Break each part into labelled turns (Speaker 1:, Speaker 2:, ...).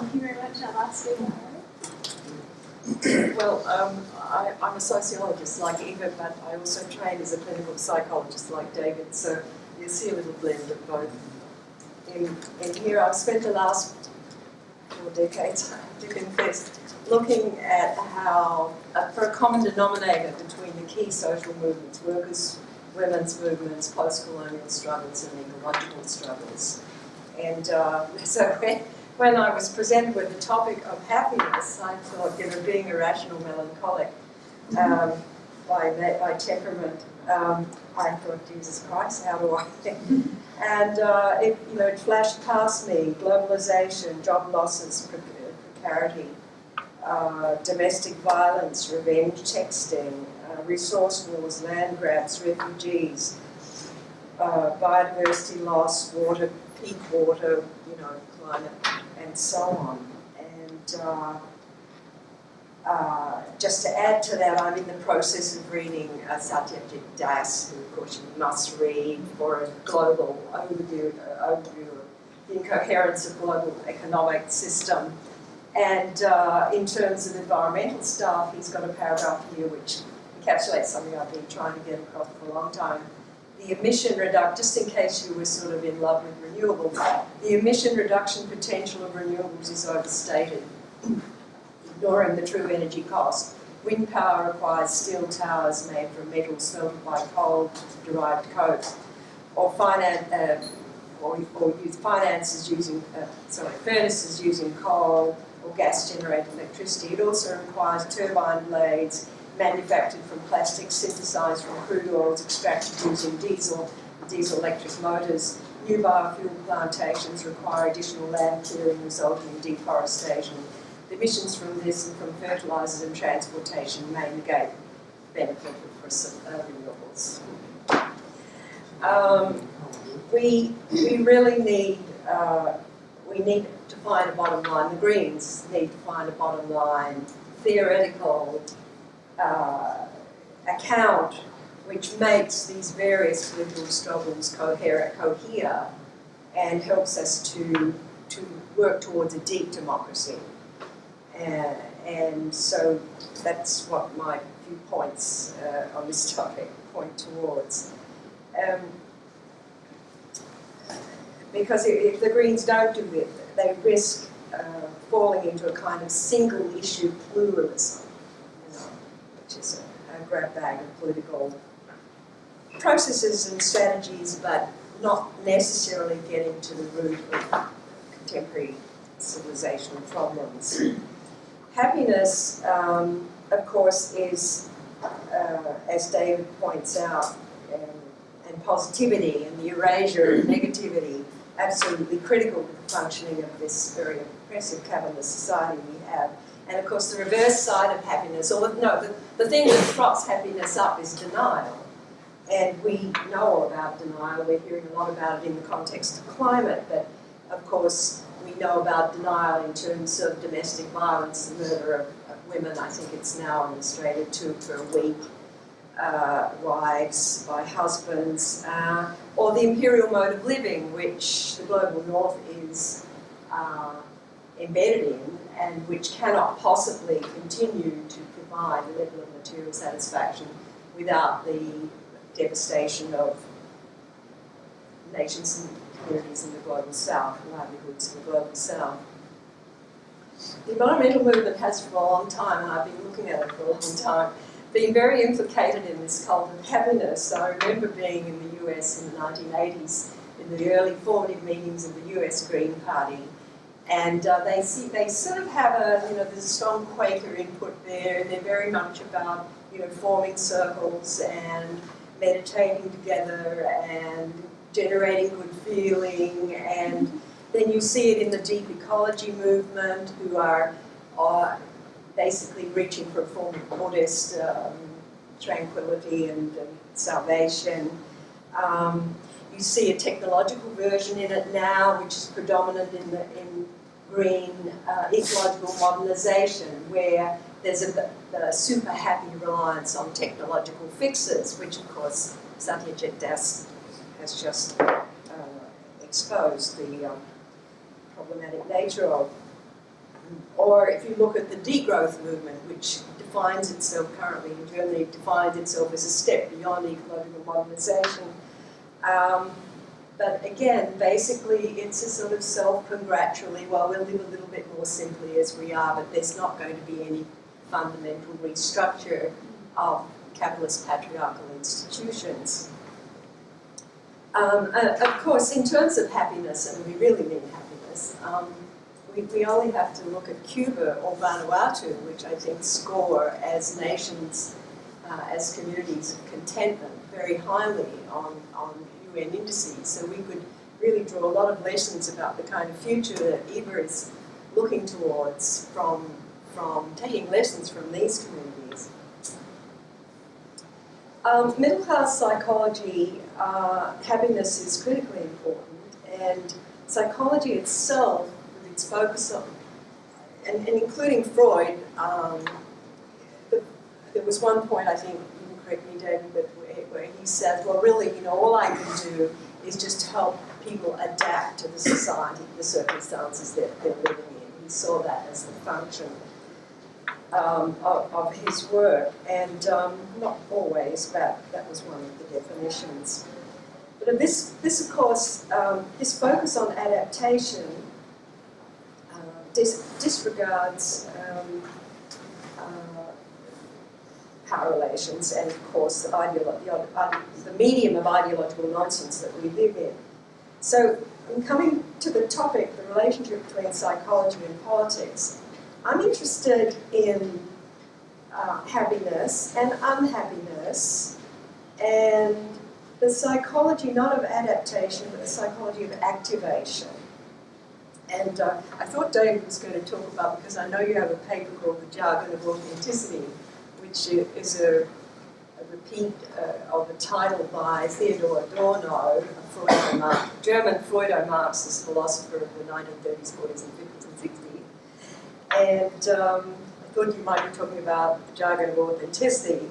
Speaker 1: Thank you very much. I'll ask you.
Speaker 2: Well, I'm a sociologist like Eva, but I also train as a clinical psychologist like David, so you see a little blend of both. In here, I've spent the last 4 decades, I have to confess, looking at how, for a common denominator between the key social movements, workers, women's movements, post-colonial struggles and ecological struggles. And so when I was presented with the topic of happiness, I thought, being a rational melancholic by temperament, I thought, Jesus Christ, how do I think? And it flashed past me: globalization, job losses, precarity, domestic violence, revenge texting, resource wars, land grabs, refugees, biodiversity loss, peak water, climate, and so on. And just to add to that, I'm in the process of reading Satyajit Das, who of course you must read for a global overview of the incoherence of global economic system. And in terms of environmental stuff, he's got a paragraph here which encapsulates something I've been trying to get across for a long time. The emission reduction, just in case you were sort of in love with renewables, the emission reduction potential of renewables is overstated, ignoring the true energy cost. Wind power requires steel towers made from metal smelted by coal-derived coke, or use furnaces using coal or gas-generated electricity. It also requires turbine blades manufactured from plastics synthesized from crude oils extracted using diesel-electric motors. New biofuel plantations require additional land clearing, resulting in deforestation. The emissions from this and from fertilizers and transportation may negate the benefit of renewables. We really need to find a bottom line. The Greens need to find a bottom line theoretical account which makes these various political struggles cohere and helps us to work towards a deep democracy. And so that's what my few points on this topic point towards. Because if the Greens don't do it, they risk falling into a kind of single-issue pluralism, which is a grab bag of political processes and strategies, but not necessarily getting to the root of contemporary civilizational problems. Happiness, of course, is, as David points out, and positivity and the erasure of negativity, absolutely critical to the functioning of this very oppressive capitalist society we have. And of course, the reverse side of happiness, the thing that props happiness up is denial. And we know about denial. We're hearing a lot about it in the context of climate, but of course, we know about denial in terms of domestic violence, the murder of women. I think it's now in Australia 2 per week. Wives by husbands, or the imperial mode of living, which the global north is embedded in, and which cannot possibly continue to provide a level of material satisfaction without the devastation of nations and communities in the global south, livelihoods in the global south. The environmental movement has for a long time, and I've been looking at it for a long time, been very implicated in this cult of happiness. I remember being in the US in the 1980s, in the early formative meetings of the US Green Party, and they sort of have there's a strong Quaker input there. They're very much about, forming circles and meditating together and generating good feeling, and then you see it in the deep ecology movement, who are basically reaching for a form of Buddhist tranquility and salvation. You see a technological version in it now, which is predominant in green ecological modernization, where there's a super happy reliance on technological fixes, which of course Satyajit Das has just exposed the problematic nature of. Or if you look at the degrowth movement, which defines itself currently in Germany, defines itself as a step beyond ecological modernization. But again, basically, it's a sort of self-congratulatory, well, we'll live a little bit more simply as we are, but there's not going to be any fundamental restructure of capitalist patriarchal institutions. Of course, in terms of happiness, and we really mean happiness, we only have to look at Cuba or Vanuatu, which I think score as nations, as communities of contentment very highly on UN indices. So we could really draw a lot of lessons about the kind of future that Eva is looking towards from taking lessons from these communities. Middle class psychology, happiness is critically important, and psychology itself, with its focus on, and including Freud, there was one point, I think, you can correct me, David, but where he said, well, really, all I can do is just help people adapt to the society, the circumstances that they're living in. He saw that as the function of his work, and not always, but that was one of the definitions. But this of course, this focus on adaptation disregards power relations and, of course, the medium of ideological nonsense that we live in. So, in coming to the topic, the relationship between psychology and politics, I'm interested in happiness and unhappiness, and the psychology not of adaptation, but the psychology of activation. And I thought David was going to talk about, because I know you have a paper called The Jargon of Authenticity, which is a repeat of a title by Theodor Adorno, a German Freudo-Marxist philosopher of the 1930s, 40s, and 50s and 60s. And I thought you might be talking about The Jargon of Authenticity.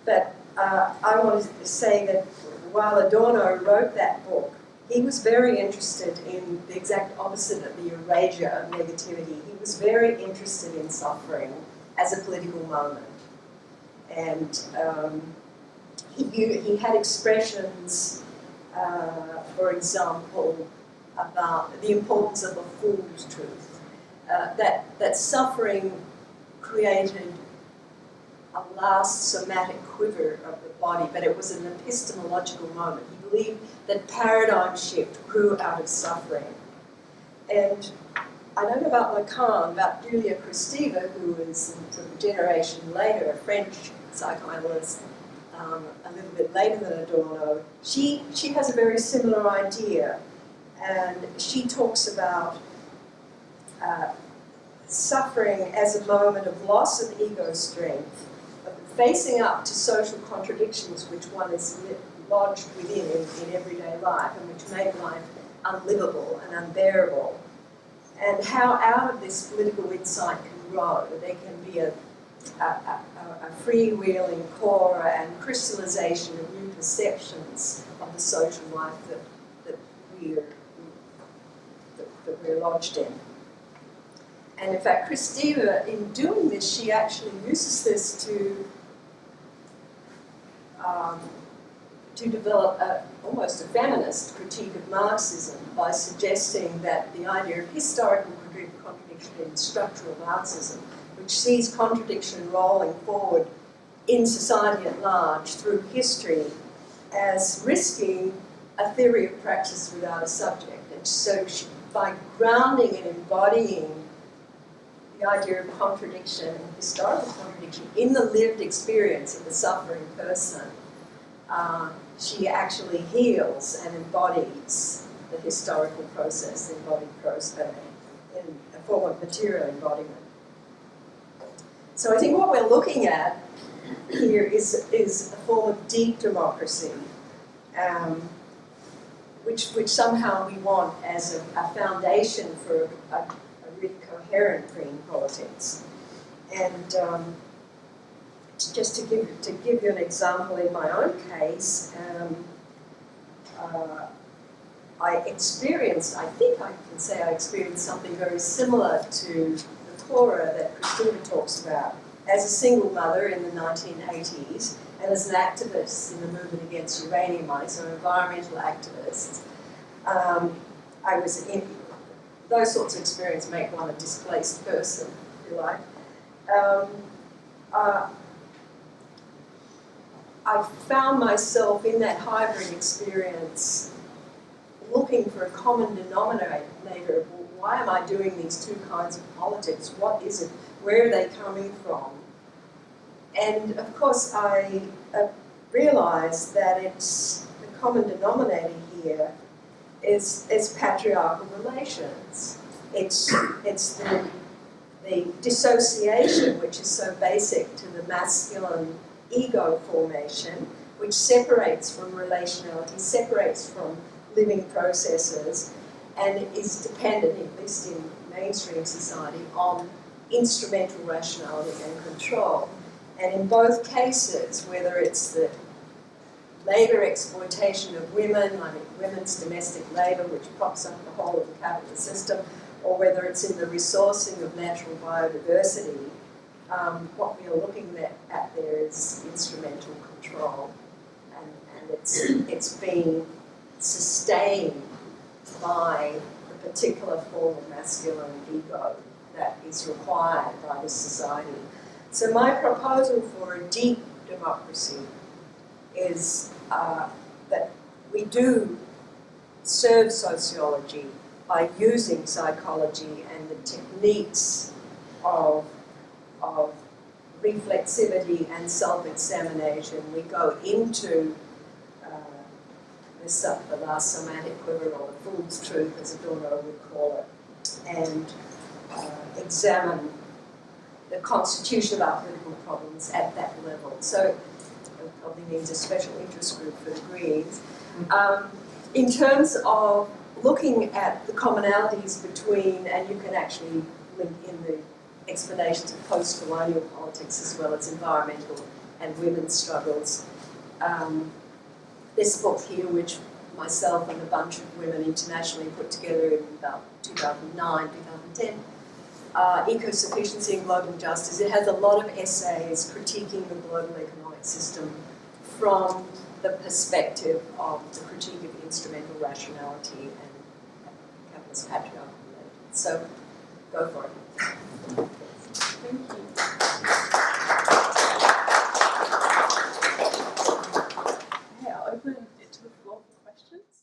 Speaker 2: But I wanted to say that while Adorno wrote that book, he was very interested in the exact opposite of the erasure of negativity. He was very interested in suffering as a political moment. And he had expressions, for example, about the importance of a fool's truth, that suffering created a last somatic quiver of the body, but it was an epistemological moment. He believed that paradigm shift grew out of suffering. And I don't know about Lacan, about Julia Kristeva, who is sort of a generation later, a French psychoanalyst, a little bit later than Adorno. She has a very similar idea, and she talks about suffering as a moment of loss of ego strength, of facing up to social contradictions which one is lodged within in everyday life and which make life unlivable and unbearable, and how out of this political insight can grow. There can be a freewheeling core and crystallization of new perceptions of the social life that we're lodged in. And in fact, Kristeva, in doing this, she actually uses this to develop almost a feminist critique of Marxism by suggesting that the idea of historical contradiction in structural Marxism, which sees contradiction rolling forward in society at large through history, as risking a theory of praxis without a subject. And so by grounding and embodying the idea of contradiction, historical contradiction, in the lived experience of the suffering person, she actually heals and embodies the historical process, the embodied process, in a form of material embodiment. So I think what we're looking at here is a form of deep democracy, which somehow we want as a foundation for a really coherent green politics. And just to give you an example in my own case, I think I can say I experienced something very similar to the Torah that Christina talks about as a single mother in the 1980s and as an activist in the movement against uranium mining, so environmental activist. I was in those sorts of experiences make one a displaced person, if you like. I found myself in that hybrid experience looking for a common denominator of, well, why am I doing these two kinds of politics? What is it? Where are they coming from? And of course, I realised that it's the common denominator here is patriarchal relations. It's the dissociation, which is so basic to the masculine ego formation, which separates from relationality, separates from living processes, and is dependent, at least in mainstream society, on instrumental rationality and control. And in both cases, whether it's the labour exploitation of women, like women's domestic labour, which props up the whole of the capitalist system, or whether it's in the resourcing of natural biodiversity, what we are looking at there is instrumental control, and it's being sustained by the particular form of masculine ego that is required by this society. So my proposal for a deep democracy is that we do serve sociology by using psychology and the techniques of reflexivity and self-examination. We go into the last somatic quiver, or the fool's truth, as Adorno would call it, and examine the constitution of our political problems at that level. So it probably needs a special interest group for the Greens. In terms of looking at the commonalities between, and you can actually link in the explanations of post-colonial politics as well as environmental and women's struggles. This book here, which myself and a bunch of women internationally put together in about 2009, 2010, Eco-Sufficiency and Global Justice. It has a lot of essays critiquing the global economic system from the perspective of the critique of instrumental rationality and capitalist patriarchal relations. So, go for it.
Speaker 1: Thank you.